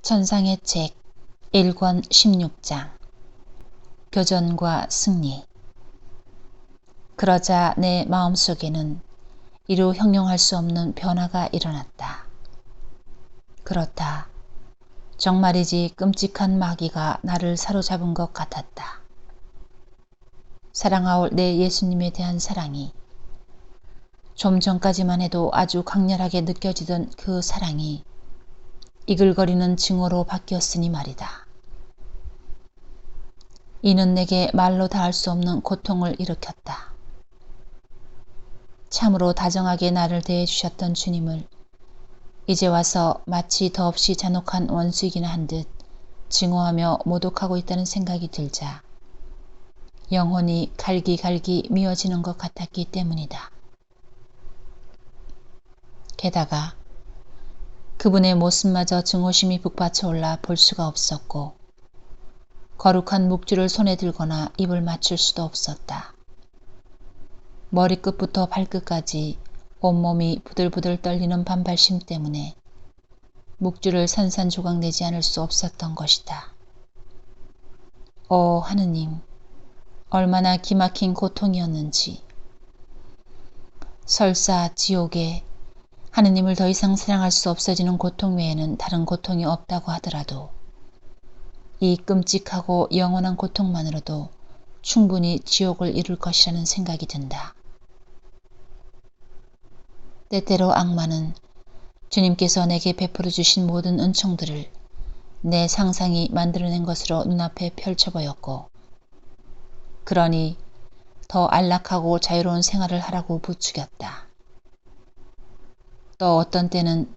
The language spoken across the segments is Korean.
천상의 책 1권 16장 교전과 승리. 그러자 내 마음속에는 이루 형용할 수 없는 변화가 일어났다. 그렇다. 정말이지 끔찍한 마귀가 나를 사로잡은 것 같았다. 사랑하올 내 예수님에 대한 사랑이, 좀 전까지만 해도 아주 강렬하게 느껴지던 그 사랑이 이글거리는 증오로 바뀌었으니 말이다. 이는 내게 말로 다 할 수 없는 고통을 일으켰다. 참으로 다정하게 나를 대해주셨던 주님을 이제 와서 마치 더없이 잔혹한 원수이기나 한 듯 증오하며 모독하고 있다는 생각이 들자 영혼이 갈기갈기 미어지는 것 같았기 때문이다. 게다가 그분의 모습마저 증오심이 북받쳐 올라 볼 수가 없었고 거룩한 묵주를 손에 들거나 입을 맞출 수도 없었다. 머리끝부터 발끝까지 온몸이 부들부들 떨리는 반발심 때문에 묵주를 산산조각 내지 않을 수 없었던 것이다. 오 하느님, 얼마나 기막힌 고통이었는지. 설사 지옥에 하느님을 더 이상 사랑할 수 없어지는 고통 외에는 다른 고통이 없다고 하더라도 이 끔찍하고 영원한 고통만으로도 충분히 지옥을 이룰 것이라는 생각이 든다. 때때로 악마는 주님께서 내게 베풀어 주신 모든 은총들을 내 상상이 만들어낸 것으로 눈앞에 펼쳐 보였고, 그러니 더 안락하고 자유로운 생활을 하라고 부추겼다. 또 어떤 때는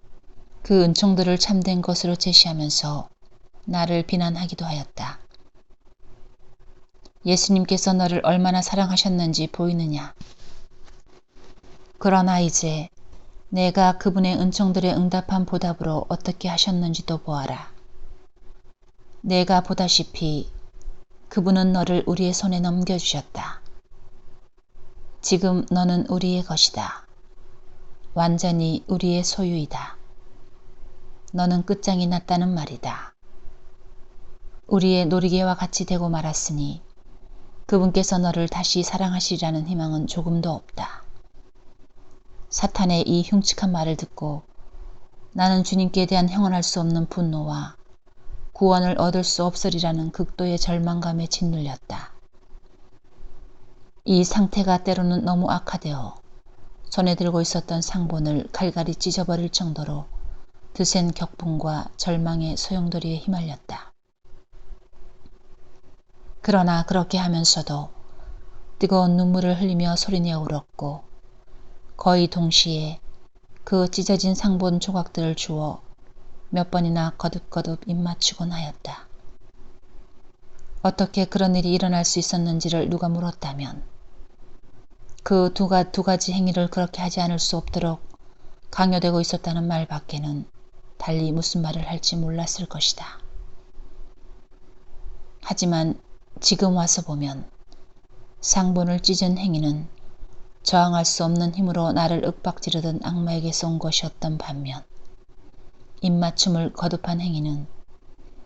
그 은총들을 참된 것으로 제시하면서 나를 비난하기도 하였다. 예수님께서 너를 얼마나 사랑하셨는지 보이느냐. 그러나 이제 내가 그분의 은총들에 응답한 보답으로 어떻게 하셨는지도 보아라. 내가 보다시피 그분은 너를 우리의 손에 넘겨주셨다. 지금 너는 우리의 것이다. 완전히 우리의 소유이다. 너는 끝장이 났다는 말이다. 우리의 놀이개와 같이 되고 말았으니 그분께서 너를 다시 사랑하시리라는 희망은 조금도 없다. 사탄의 이 흉측한 말을 듣고 나는 주님께 대한 형언할 수 없는 분노와 구원을 얻을 수 없으리라는 극도의 절망감에 짓눌렸다. 이 상태가 때로는 너무 악화되어 손에 들고 있었던 상본을 갈갈이 찢어버릴 정도로 드센 격분과 절망의 소용돌이에 휘말렸다. 그러나 그렇게 하면서도 뜨거운 눈물을 흘리며 소리내어 울었고 거의 동시에 그 찢어진 상본 조각들을 주워 몇 번이나 거듭거듭 입맞추곤 하였다. 어떻게 그런 일이 일어날 수 있었는지를 누가 물었다면 그 두 가지 행위를 그렇게 하지 않을 수 없도록 강요되고 있었다는 말밖에는 달리 무슨 말을 할지 몰랐을 것이다. 하지만 지금 와서 보면 상본을 찢은 행위는 저항할 수 없는 힘으로 나를 윽박지르던 악마에게서 온 것이었던 반면 입맞춤을 거듭한 행위는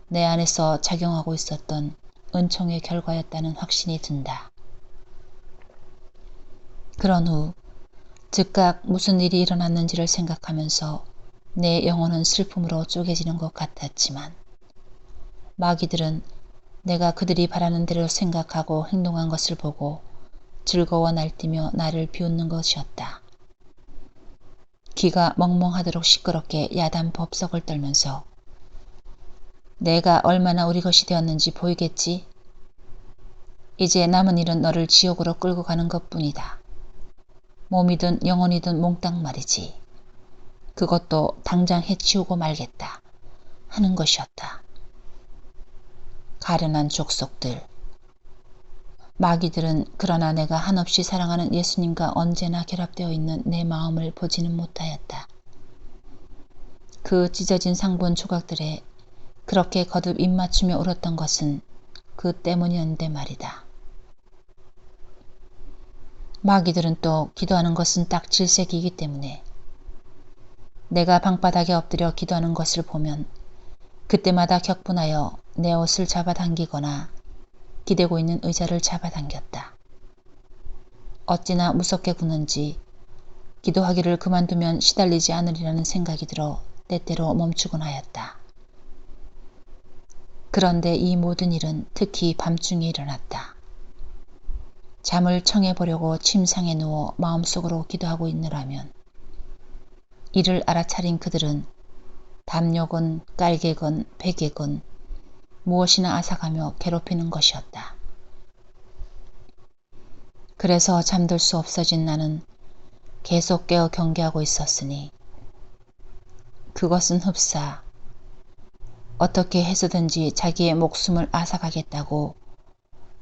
내 안에서 작용하고 있었던 은총의 결과였다는 확신이 든다. 그런 후 즉각 무슨 일이 일어났는지를 생각하면서 내 영혼은 슬픔으로 쪼개지는 것 같았지만 마귀들은 내가 그들이 바라는 대로 생각하고 행동한 것을 보고 즐거워 날뛰며 나를 비웃는 것이었다. 귀가 멍멍하도록 시끄럽게 야단 법석을 떨면서 내가 얼마나 우리 것이 되었는지 보이겠지? 이제 남은 일은 너를 지옥으로 끌고 가는 것뿐이다. 몸이든 영혼이든 몽땅 말이지. 그것도 당장 해치우고 말겠다 하는 것이었다. 가련한 족속들. 마귀들은 그러나 내가 한없이 사랑하는 예수님과 언제나 결합되어 있는 내 마음을 보지는 못하였다. 그 찢어진 상본 조각들에 그렇게 거듭 입맞추며 울었던 것은 그 때문이었는데 말이다. 마귀들은 또 기도하는 것은 딱 질색이기 때문에 내가 방바닥에 엎드려 기도하는 것을 보면 그때마다 격분하여 내 옷을 잡아당기거나 기대고 있는 의자를 잡아당겼다. 어찌나 무섭게 구는지 기도하기를 그만두면 시달리지 않으리라는 생각이 들어 때때로 멈추곤 하였다. 그런데 이 모든 일은 특히 밤중에 일어났다. 잠을 청해보려고 침상에 누워 마음속으로 기도하고 있느라면 이를 알아차린 그들은 담요건 깔개건 베개건 무엇이나 앗아가며 괴롭히는 것이었다. 그래서 잠들 수 없어진 나는 계속 깨어 경계하고 있었으니 그것은 흡사 어떻게 해서든지 자기의 목숨을 앗아가겠다고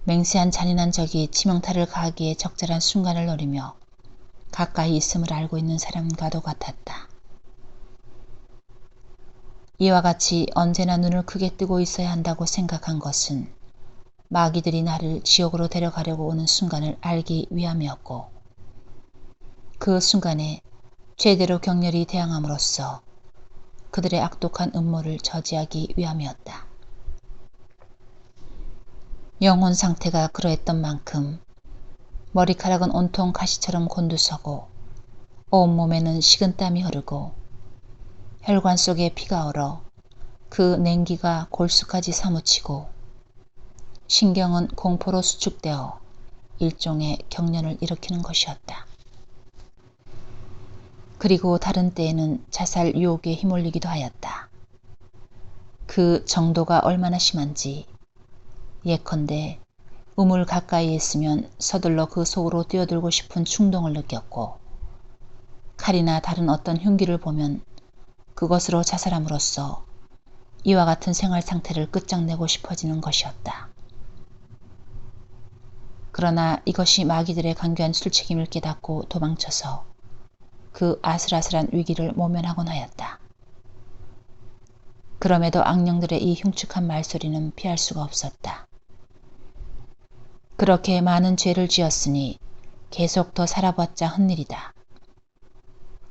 맹세한 잔인한 적이 치명타를 가하기에 적절한 순간을 노리며 가까이 있음을 알고 있는 사람과도 같았다. 이와 같이 언제나 눈을 크게 뜨고 있어야 한다고 생각한 것은 마귀들이 나를 지옥으로 데려가려고 오는 순간을 알기 위함이었고 그 순간에 최대로 격렬히 대항함으로써 그들의 악독한 음모를 저지하기 위함이었다. 영혼 상태가 그러했던 만큼 머리카락은 온통 가시처럼 곤두서고 온몸에는 식은땀이 흐르고 혈관 속에 피가 얼어 그 냉기가 골수까지 사무치고 신경은 공포로 수축되어 일종의 경련을 일으키는 것이었다. 그리고 다른 때에는 자살 유혹에 휘몰리기도 하였다. 그 정도가 얼마나 심한지 예컨대 우물 가까이에 있으면 서둘러 그 속으로 뛰어들고 싶은 충동을 느꼈고 칼이나 다른 어떤 흉기를 보면 그것으로 자살함으로써 이와 같은 생활 상태를 끝장내고 싶어지는 것이었다. 그러나 이것이 마귀들의 간교한 술책임을 깨닫고 도망쳐서 그 아슬아슬한 위기를 모면하곤 하였다. 그럼에도 악령들의 이 흉측한 말소리는 피할 수가 없었다. 그렇게 많은 죄를 지었으니 계속 더 살아봤자 헛일이다.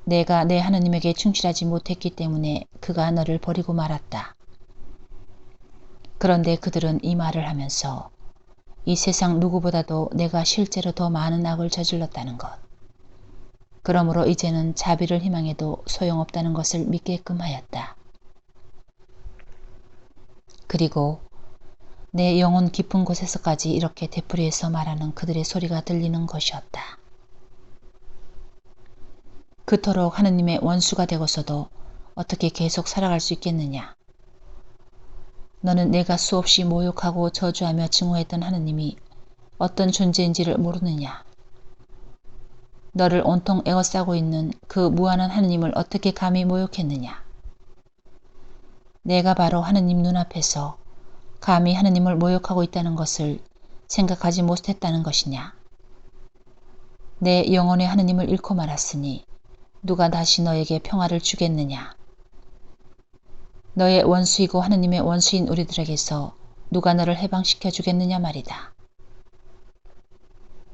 내가 내 하느님에게 충실하지 못했기 때문에 그가 너를 버리고 말았다. 그런데 그들은 이 말을 하면서 이 세상 누구보다도 내가 실제로 더 많은 악을 저질렀다는 것. 그러므로 이제는 자비를 희망해도 소용없다는 것을 믿게끔 하였다. 그리고 내 영혼 깊은 곳에서까지 이렇게 되풀이해서 말하는 그들의 소리가 들리는 것이었다. 그토록 하느님의 원수가 되고서도 어떻게 계속 살아갈 수 있겠느냐. 너는 내가 수없이 모욕하고 저주하며 증오했던 하느님이 어떤 존재인지를 모르느냐. 너를 온통 에워싸고 있는 그 무한한 하느님을 어떻게 감히 모욕했느냐. 내가 바로 하느님 눈앞에서 감히 하느님을 모욕하고 있다는 것을 생각하지 못했다는 것이냐. 내 영혼의 하느님을 잃고 말았으니 누가 다시 너에게 평화를 주겠느냐. 너의 원수이고 하느님의 원수인 우리들에게서 누가 너를 해방시켜 주겠느냐 말이다.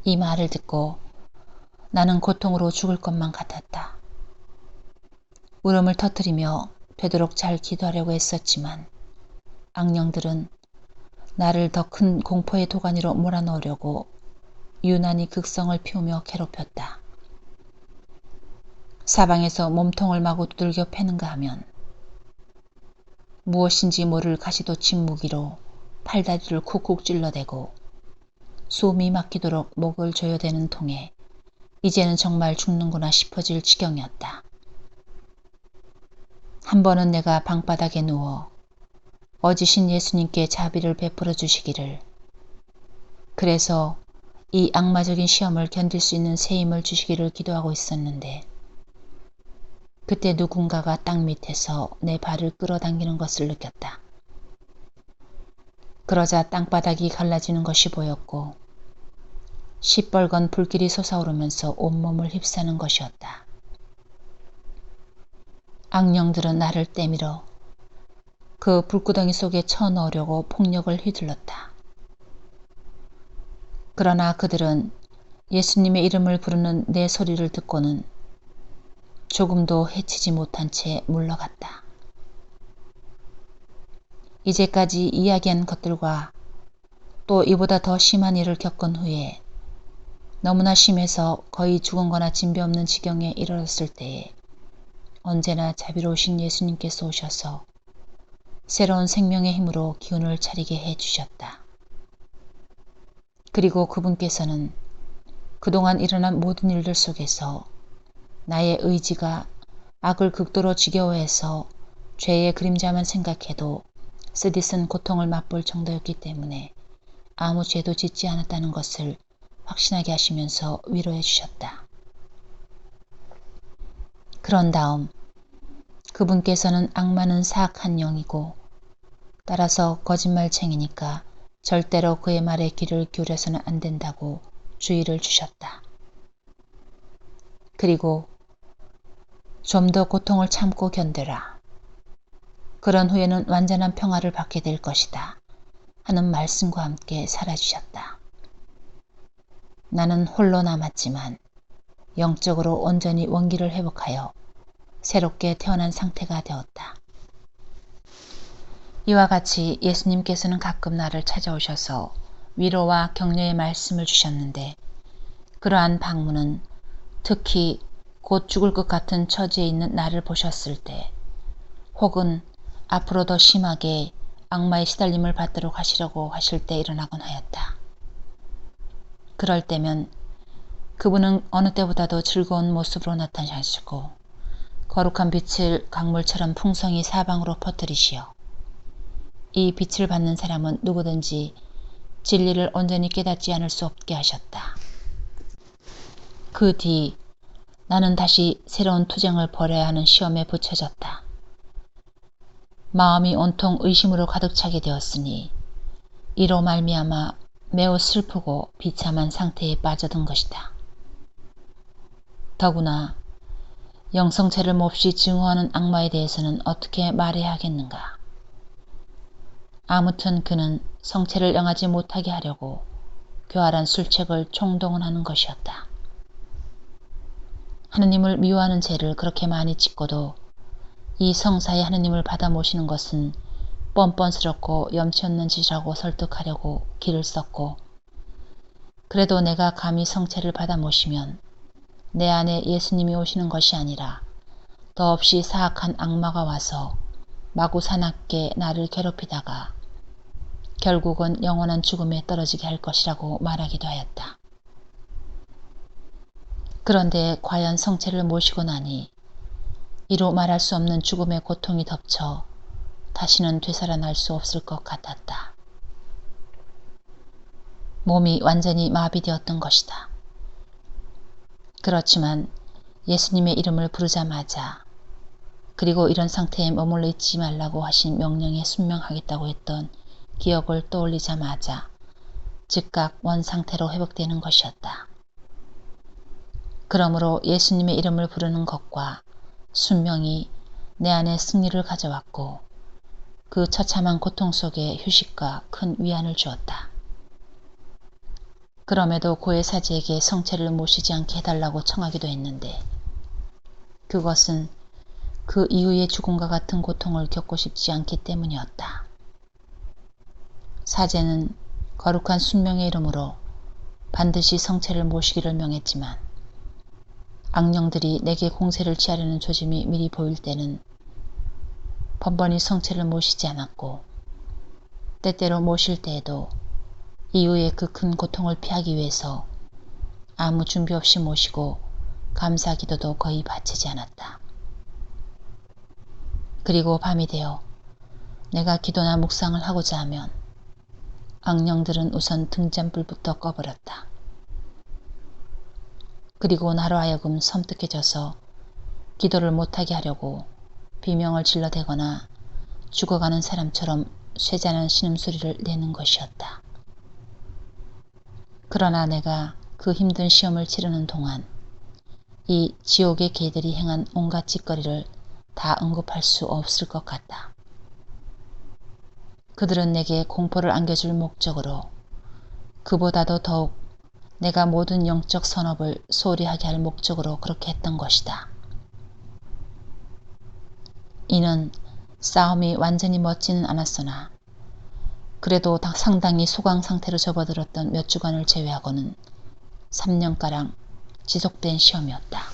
이 말을 듣고 나는 고통으로 죽을 것만 같았다. 울음을 터뜨리며 되도록 잘 기도하려고 했었지만 악령들은 나를 더 큰 공포의 도가니로 몰아넣으려고 유난히 극성을 피우며 괴롭혔다. 사방에서 몸통을 마구 두들겨 패는가 하면 무엇인지 모를 가시돋친 무기로 팔다리를 쿡쿡 찔러대고 숨이 막히도록 목을 조여대는 통에 이제는 정말 죽는구나 싶어질 지경이었다. 한 번은 내가 방바닥에 누워 어지신 예수님께 자비를 베풀어 주시기를, 그래서 이 악마적인 시험을 견딜 수 있는 새 힘을 주시기를 기도하고 있었는데 그때 누군가가 땅 밑에서 내 발을 끌어당기는 것을 느꼈다. 그러자 땅바닥이 갈라지는 것이 보였고 시뻘건 불길이 솟아오르면서 온몸을 휩싸는 것이었다. 악령들은 나를 때밀어 그 불구덩이 속에 쳐넣으려고 폭력을 휘둘렀다. 그러나 그들은 예수님의 이름을 부르는 내 소리를 듣고는 조금도 해치지 못한 채 물러갔다. 이제까지 이야기한 것들과 또 이보다 더 심한 일을 겪은 후에 너무나 심해서 거의 죽은 거나 진배 없는 지경에 이르렀을 때에 언제나 자비로우신 예수님께서 오셔서 새로운 생명의 힘으로 기운을 차리게 해주셨다. 그리고 그분께서는 그동안 일어난 모든 일들 속에서 나의 의지가 악을 극도로 지겨워해서 죄의 그림자만 생각해도 쓰디쓴 고통을 맛볼 정도였기 때문에 아무 죄도 짓지 않았다는 것을 확신하게 하시면서 위로해 주셨다. 그런 다음 그분께서는 악마는 사악한 영이고 따라서 거짓말쟁이니까 절대로 그의 말에 귀를 기울여서는 안 된다고 주의를 주셨다. 그리고 좀 더 고통을 참고 견뎌라. 그런 후에는 완전한 평화를 받게 될 것이다. 하는 말씀과 함께 사라지셨다. 나는 홀로 남았지만 영적으로 온전히 원기를 회복하여 새롭게 태어난 상태가 되었다. 이와 같이 예수님께서는 가끔 나를 찾아오셔서 위로와 격려의 말씀을 주셨는데 그러한 방문은 특히 곧 죽을 것 같은 처지에 있는 나를 보셨을 때 혹은 앞으로 더 심하게 악마의 시달림을 받도록 하시려고 하실 때 일어나곤 하였다. 그럴 때면 그분은 어느 때보다도 즐거운 모습으로 나타나시고 거룩한 빛을 강물처럼 풍성히 사방으로 퍼뜨리시어 이 빛을 받는 사람은 누구든지 진리를 온전히 깨닫지 않을 수 없게 하셨다. 그 뒤 나는 다시 새로운 투쟁을 벌여야 하는 시험에 붙여졌다. 마음이 온통 의심으로 가득 차게 되었으니 이로 말미암아 매우 슬프고 비참한 상태에 빠져든 것이다. 더구나 영성체를 몹시 증오하는 악마에 대해서는 어떻게 말해야 하겠는가. 아무튼 그는 성체를 영하지 못하게 하려고 교활한 술책을 총동원하는 것이었다. 하느님을 미워하는 죄를 그렇게 많이 짓고도 이 성사에 하느님을 받아 모시는 것은 뻔뻔스럽고 염치 없는 짓이라고 설득하려고 길을 썼고 그래도 내가 감히 성체를 받아 모시면 내 안에 예수님이 오시는 것이 아니라 더없이 사악한 악마가 와서 마구 사납게 나를 괴롭히다가 결국은 영원한 죽음에 떨어지게 할 것이라고 말하기도 하였다. 그런데 과연 성체를 모시고 나니 이로 말할 수 없는 죽음의 고통이 덮쳐 다시는 되살아날 수 없을 것 같았다. 몸이 완전히 마비되었던 것이다. 그렇지만 예수님의 이름을 부르자마자 그리고 이런 상태에 머물러 있지 말라고 하신 명령에 순명하겠다고 했던 기억을 떠올리자마자 즉각 원상태로 회복되는 것이었다. 그러므로 예수님의 이름을 부르는 것과 순명이 내 안에 승리를 가져왔고 그 처참한 고통 속에 휴식과 큰 위안을 주었다. 그럼에도 고해 사지에게 성체를 모시지 않게 해달라고 청하기도 했는데 그것은 그 이후의 죽음과 같은 고통을 겪고 싶지 않기 때문이었다. 사제는 거룩한 순명의 이름으로 반드시 성체를 모시기를 명했지만 악령들이 내게 공세를 취하려는 조짐이 미리 보일 때는 번번이 성체를 모시지 않았고 때때로 모실 때에도 이후의 그 큰 고통을 피하기 위해서 아무 준비 없이 모시고 감사 기도도 거의 바치지 않았다. 그리고 밤이 되어 내가 기도나 묵상을 하고자 하면 악령들은 우선 등잔불부터 꺼버렸다. 그리고 나로 하여금 섬뜩해져서 기도를 못하게 하려고 비명을 질러대거나 죽어가는 사람처럼 쇠잔한 신음소리를 내는 것이었다. 그러나 내가 그 힘든 시험을 치르는 동안 이 지옥의 개들이 행한 온갖 짓거리를 다 언급할 수 없을 것 같다. 그들은 내게 공포를 안겨줄 목적으로 그보다도 더욱 내가 모든 영적 선업을 소홀히 하게 할 목적으로 그렇게 했던 것이다. 이는 싸움이 완전히 멎지는 않았으나 그래도 상당히 소강 상태로 접어들었던 몇 주간을 제외하고는 3년가량 지속된 시험이었다.